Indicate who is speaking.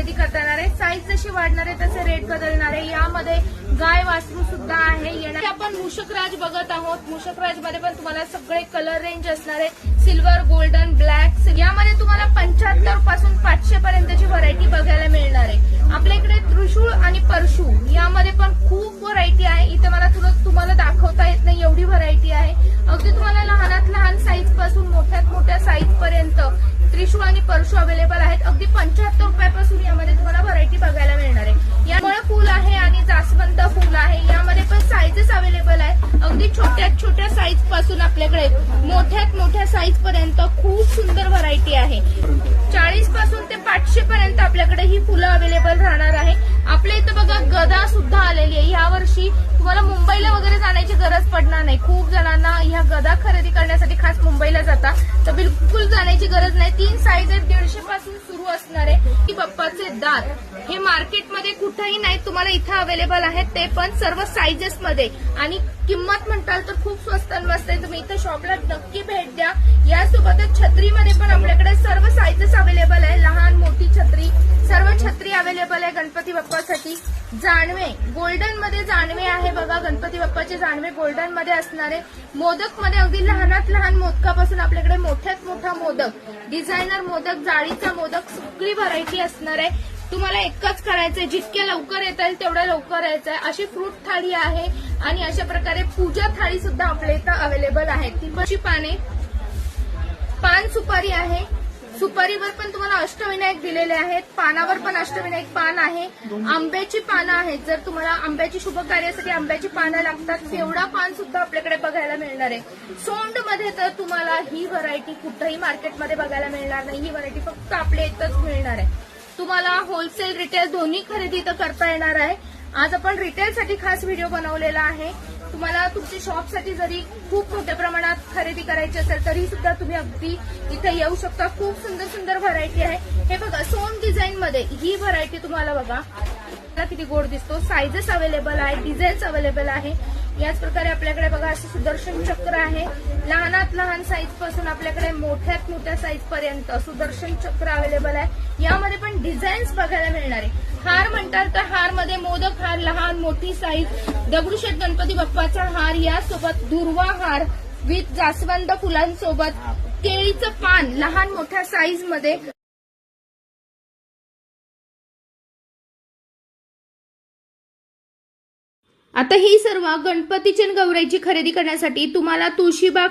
Speaker 1: खरेदी करता येणार आहे। साईज जशी वाढणार आहे तसे रेट बदलणार आहे। यामध्ये गाय वासरू सुद्धा आहे। येणार आपण मूषकराज बघत आहोत। मूषकराज मध्ये पण तुम्हाला सगळे कलर रेंज असणार आहे, सिल्वर, गोल्डन, ब्लॅक। यामध्ये तुम्हाला 75 पासून 500 पर्यंतची व्हरायटी बघायला मिळणार आहे। आपल्या इकडे त्रिशूळ आणि परशू यामध्ये पण खूप व्हरायटी आहे। इथे मला तुम्हाला दाखवता येत नाही एवढी व्हरायटी आहे। अगदी तुम्हाला लहानात लहान साईज पासून मोठ्यात मोठ्या साईज पर्यंत त्रिशूळ आणि परशू अवेलेबल आहेत। अगदी 75 रुपयापासून यामध्ये तुम्हाला व्हरायटी बघायला मिळणार आहे। यामुळे फुल आहे आणि जास्वंद फुल आहे। यामध्ये पण साईजेस अवेलेबल आहेत। अगदी छोट्यात छोट्या साईज पासून आपल्याकडे मोठ्यात मोठ्या साईज पर्यंत खूप सुंदर व्हरायटी आहे। 40 पासून ते 500 पर्यंत आपल्याकडे ही फुलं अवेलेबल राहणार आहे। आपल्या इथं बघा गदा सुद्धा आलेली आहे। यावर्षी तुम्हाला मुंबईला वगैरे जाण्याची गरज पडणार नाही। खूप जणांना ह्या गदा खरेदी करण्यासाठी खास मुंबईला जाता, तर बिलकुल जाण्याची गरज नाही। 3 साईज 150 पासून सुरू असणार आहे। की बाप्पाचे दात हे मार्केटमध्ये कुठेही नाही, तुम्हाला इथं अवेलेबल आहेत, ते पण सर्व साईजेस मध्ये। आणि किंमत म्हणताल तर खूप स्वस्त मस्त आहे। तुम्ही इथं शॉपला नक्की भेट द्या। यासोबतच छत्रीमध्ये पण आपल्याकडे सर्व साईजेस अवेलेबल आहे, लहान मोठी छत्री सर्व छत्री अवेलेबल आहे गणपती बाप्पासाठी। जानवे गोल्डन मध्ये जानवे आहे बघा, गणपती बाप्पाचे जानवे गोल्डन मध्ये असणारे। मोदक मध्ये अगदी लहानात लहान मोदकापासून आपल्याकडे मोठ्यात मोठा मोदक, डिझायनर मोदक, जाळीचा मोदक, सगळी व्हरायटी असणार आहे। तुम्हाला एकच करायचंय, जितक्या लवकर येता येईल तेवढ्या लवकर यायचंय। अशी फ्रूट थाळी आहे आणि अशा प्रकारे पूजा थाळी सुद्धा आपल्या इथं अवेलेबल आहे। ती पण पाने, पान सुपारी आहे। सुपारीवर पण तुम्हाला अष्टविनायक दिलेले आहेत, पानावर पण अष्टविनायक पान आहे। आंब्याची पानं आहेत, जर तुम्हाला आंब्याची शुभ कार्यासाठी आंब्याची पानं लागतात, तेवढा पान सुद्धा आपल्याकडे बघायला मिळणार आहे। सोंड मध्ये तर तुम्हाला ही व्हरायटी कुठेही मार्केटमध्ये बघायला मिळणार नाही। ही व्हरायटी फक्त आपल्या इथंच मिळणार आहे। तुम्हाला होलसेल रिटेल दोन्ही खरेदी इथं करता येणार आहे। आज आपण रिटेलसाठी खास व्हिडिओ बनवलेला आहे। तुम्हाला तुमच्या शॉपसाठी जरी खूप मोठ्या प्रमाणात खरेदी करायची असेल तरी सुद्धा तुम्ही अगदी इथे येऊ शकता। खूप सुंदर सुंदर व्हरायटी आहे। हे बघा सोन डिझाईन मध्ये ही व्हरायटी तुम्हाला बघा किती गोड दिसतो। साईजेस अवेलेबल आहे, डिझाईन्स अवेलेबल आहे। याच प्रकारे आपल्याकडे बघा असे सुदर्शन चक्र आहे। लहानात लहान साईज पासून आपल्याकडे मोठ्यात मोठ्या साईज पर्यंत सुदर्शन चक्र अवेलेबल आहे। यामध्ये पण डिझाईन्स बघायला मिळणार आहे। हार म्हणतात तर हार मध्ये मोदक हार, लहान मोठी साईज, दगडूशेठ गणपती बाप्पाचा हार, यासोबत दुर्वा हार विथ जास्वंद फुलांसोबत, केळीचं पान लहान मोठ्या साईज मध्ये। आता ही सर्व गणपतीची आणि गौराईची खरेदी करण्यासाठी तुम्हाला तुळशीबाग